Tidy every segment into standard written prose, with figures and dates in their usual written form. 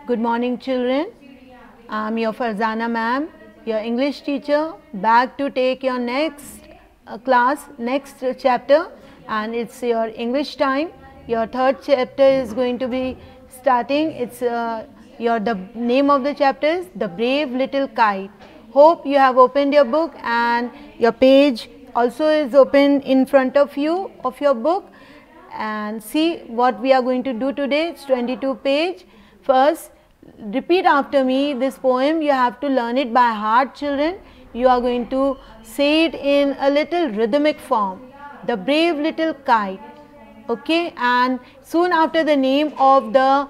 Good morning, children. I'm your Farzana ma'am, your English teacher, back to take your next class, next chapter, and it's your English time. Your third chapter is going to be starting. It's the name of the chapter is The Brave Little Kite. Hope you have opened your book and your page also is open in front of you of your book, and see what we are going to do today. It's 22 page. First, repeat after me this poem. You have to learn it by heart, children. You are going to say it in a little rhythmic form. The Brave Little Kite. Okay, and soon after the name of the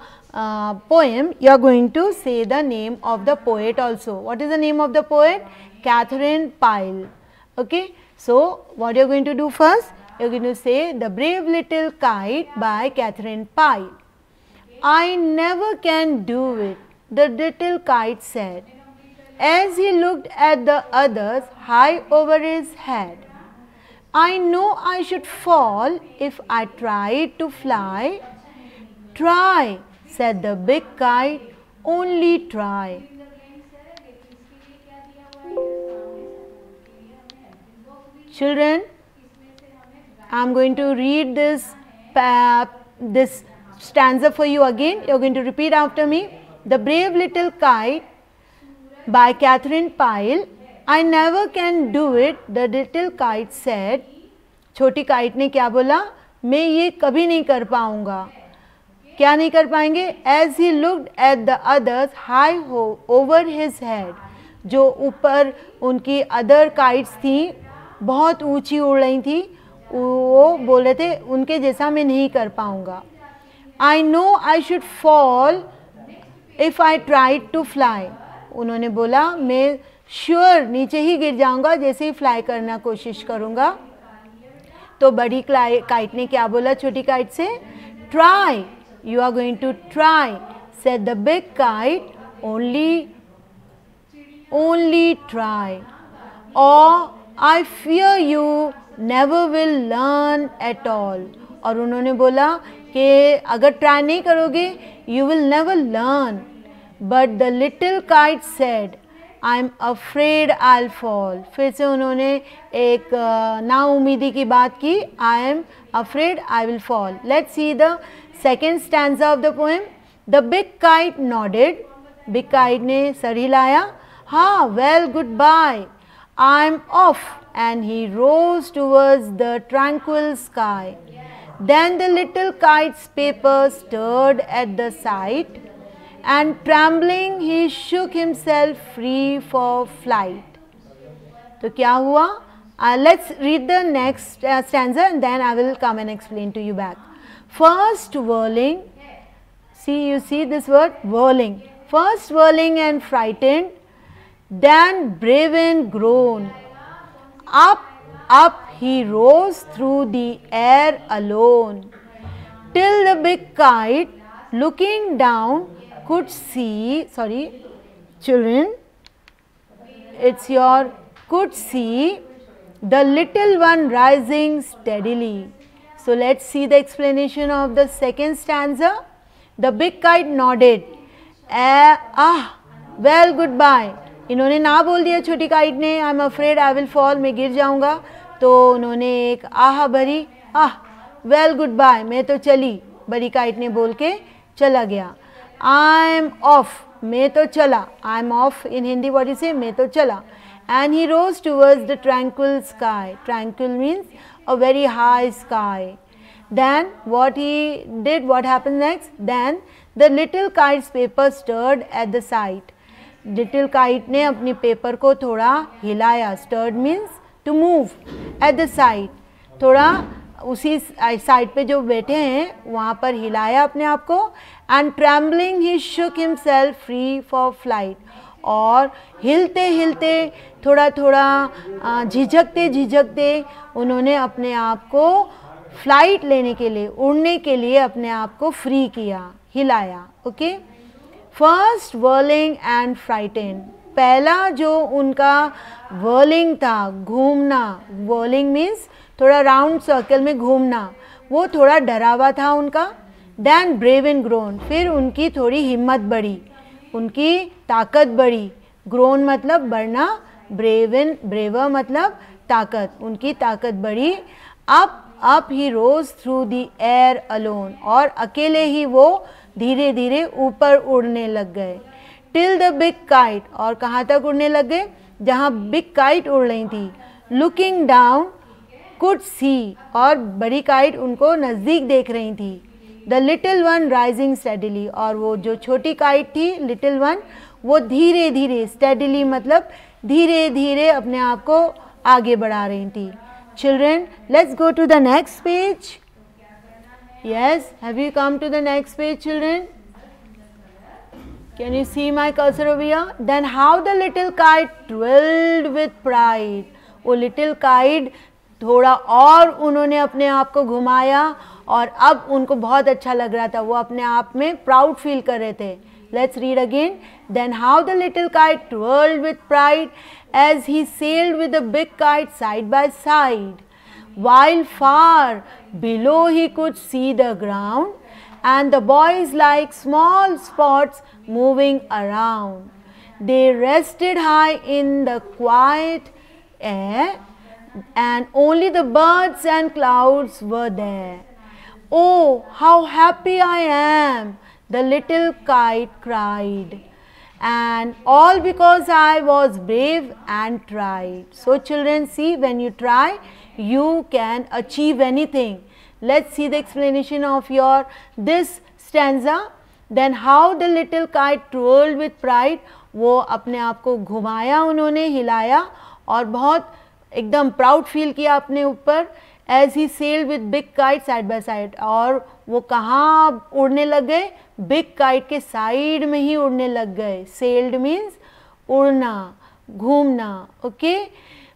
poem, you are going to say the name of the poet also. What is the name of the poet? Catherine Pyle. Okay, so what you are going to do first? You are going to say The Brave Little Kite by Catherine Pyle. I never can do it, the little kite said, as he looked at the others high over his head. I know I should fall if I tried to fly. Try, said the big kite, only try. Children, I am going to read this stanza for you again. You are going to repeat after me. The Brave Little Kite by Catherine Pyle. I never can do it, the little kite said. छोटी kite ने क्या बोला? मैं ये कभी नहीं कर पाऊंगा. क्या नहीं कर पाएंगे? As he looked at the others high over his head. जो ऊपर उनकी अदर काइट्स थी, बहुत ऊंची उड़ रही थी, वो बोल रहे थे उनके जैसा मैं नहीं कर पाऊंगा. I know I should fall if I tried to fly. उन्होंने बोला मैं श्योर नीचे ही गिर जाऊंगा जैसे ही फ्लाई करना कोशिश करूंगा. तो बड़ी काइट ने क्या बोला छोटी काइट से? Try, you are going to try, said the big kite, only try. Or I fear you never will learn at all. और उन्होंने बोला कि अगर ट्राई नहीं करोगे you will never learn. But the little kite said, I am afraid I'll fall. फिर से उन्होंने एक नाउमीदी की बात की. I am afraid I will fall. Let's see the second stanza of the poem. The big kite nodded. Big kite ने sir हिलाया. हाँ, well, goodbye. I'm off. And he rose towards the tranquil sky. Then the little kite's paper stirred at the sight, and trembling he shook himself free for flight. तो क्या हुआ? Let's read the next stanza and then I will come and explain to you back. First whirling, you see this word whirling. First whirling and frightened, then brave and grown. Up he rose through the air alone, till the big kite, looking down, could see, children, it's your could see the little one rising steadily. So let's see the explanation of the second stanza. The big kite nodded. Well, goodbye. इन्होंने ना बोल दिया छोटी kite ने, I am afraid I will fall, मैं गिर जाऊंगा. तो उन्होंने एक आह भरी, वेल गुड बाय, मैं तो चली. बड़ी काइट ने बोल के चला गया. आई एम ऑफ, मैं तो चला. I am off in Hindi what is say, मैं तो चला. And he rose towards the tranquil sky. Tranquil means a very high sky. Then what he did, what happened next? Then the little kite's paper stirred at the sight. Little kite ने अपनी paper को थोड़ा हिलाया. Stirred means to move. At the sight, थोड़ा उसी side पे जो बैठे हैं वहाँ पर हिलाया अपने आप को. And trembling he shook himself free for flight. और हिलते हिलते थोड़ा थोड़ा झिझकते उन्होंने अपने आप को फ्लाइट लेने के लिए, उड़ने के लिए अपने आप को फ्री किया, हिलाया. Okay. First whirling and frighten. पहला जो उनका whirling था, घूमना. whirling मीन्स थोड़ा राउंड सर्कल में घूमना. वो थोड़ा डरावा था उनका. Then brave and grown, फिर उनकी थोड़ी हिम्मत बढ़ी, उनकी ताकत बढ़ी. Grown मतलब बढ़ना, braver मतलब ताकत, उनकी ताकत बढ़ी. Up he rose through the air alone, और अकेले ही वो धीरे धीरे ऊपर उड़ने लग गए. Till the big kite, और कहाँ तक उड़ने लग गए? जहाँ big kite उड़ रही थी. Looking down could see, और बड़ी काइट उनको नज़दीक देख रही थी. The little one rising steadily, और वो जो छोटी काइट थी little one, वो धीरे धीरे, steadily मतलब धीरे धीरे अपने आप को आगे बढ़ा रही थी. Children, let's go to the next page. Yes, have you come to the next page, children? Can you see my cursor over here? Then how the little kite twirled with pride. वो little kite थोड़ा और उन्होंने अपने आप को घुमाया और अब उनको बहुत अच्छा लग रहा था, वो अपने आप में प्राउड फील कर रहे थे. Let's read again. Then how the little kite twirled with pride as he sailed with the big kite side by side, while far below he could see the ground and the boys like small spots moving around. They rested high in the quiet air and only the birds and clouds were there. Oh, how happy I am, the little kite cried, and all because I was brave and tried. So children, see, when you try, you can achieve anything. Let's see the explanation of your this stanza. Then how the little kite twirled with pride, वो अपने आप को घुमाया, उन्होंने हिलाया और बहुत एकदम प्राउड फील किया अपने ऊपर. As he sailed with big kite side by side, और वो कहाँ उड़ने लग गए? बिग काइट के साइड में ही उड़ने लग गए. सेल्ड मीन्स उड़ना, घूमना. Okay.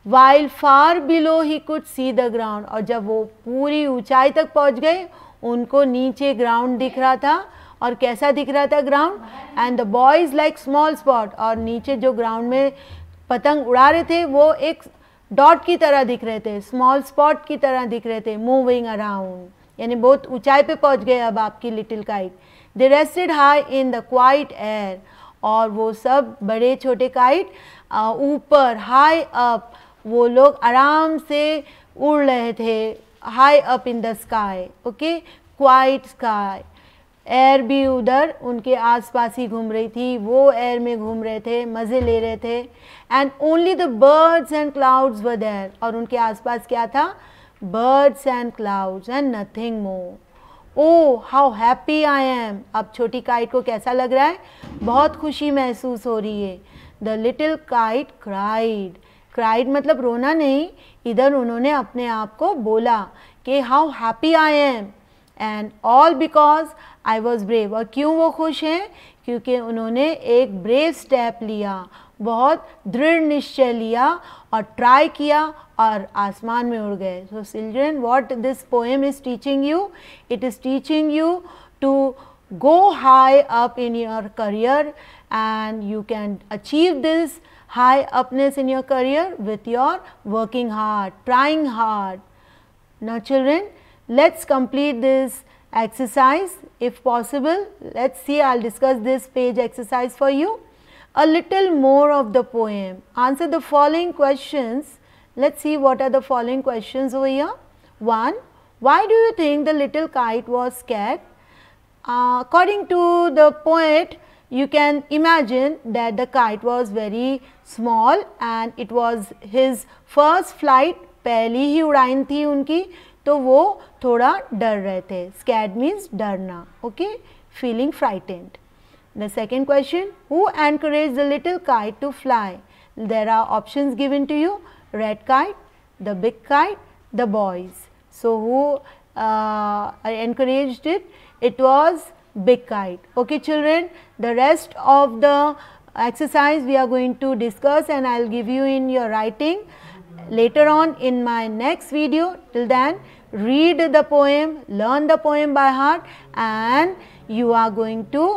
While far below he could see the ground, और जब वो पूरी ऊंचाई तक पहुंच गए उनको नीचे ग्राउंड दिख रहा था. और कैसा दिख रहा था ground? And the boys like small spot, और नीचे जो ग्राउंड में पतंग उड़ा रहे थे वो एक डॉट की तरह दिख रहे थे, स्मॉल स्पॉट की तरह दिख रहे थे. मूविंग अराउंड, यानी बहुत ऊंचाई पे पहुंच गए अब आपकी little kite. They rested high in the quite air, और वो सब बड़े छोटे काइट ऊपर, हाई अप, वो लोग आराम से उड़ रहे थे. High up in the sky. Okay. Quite sky. Air भी उधर उनके आसपास ही घूम रही थी, वो एयर में घूम रहे थे, मज़े ले रहे थे. And only the birds and clouds were there, और उनके आसपास क्या था? Birds and clouds and nothing more. Oh how happy I am. अब छोटी काइट को कैसा लग रहा है? बहुत खुशी महसूस हो रही है. The little kite cried. Cried मतलब रोना नहीं, इधर उन्होंने अपने आप को बोला कि how happy I M, and all because I was brave. और क्यों वो खुश हैं? क्योंकि उन्होंने एक ब्रेव स्टेप लिया, बहुत दृढ़ निश्चय लिया और ट्राई किया और आसमान में उड़ गए. So children, what this poem is teaching you? It is teaching you to go high up in your career, and you can achieve this high upness in your career with your working hard, trying hard. Now children, let's complete this exercise if possible. Let's see, I'll discuss this page exercise for you. A little more of the poem. Answer the following questions. Let's see what are the following questions over here. 1. Why do you think the little kite was scared? According to the poet, you can imagine that the kite was very small and it was his first flight. पहली ही उड़ान थी उनकी, तो वो थोड़ा डर रहे थे. Scared means डरना. Okay, feeling frightened. The second question, who encouraged the little kite to fly? There are options given to you: red kite, the big kite, the boys. So who encouraged it? It was big kite. Okay children, the rest of the exercise we are going to discuss and I will give you in your writing later on in my next video. Till then, read the poem, learn the poem by heart, and you are going to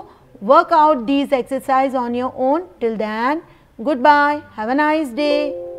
work out these exercises on your own. Till then, goodbye, have a nice day.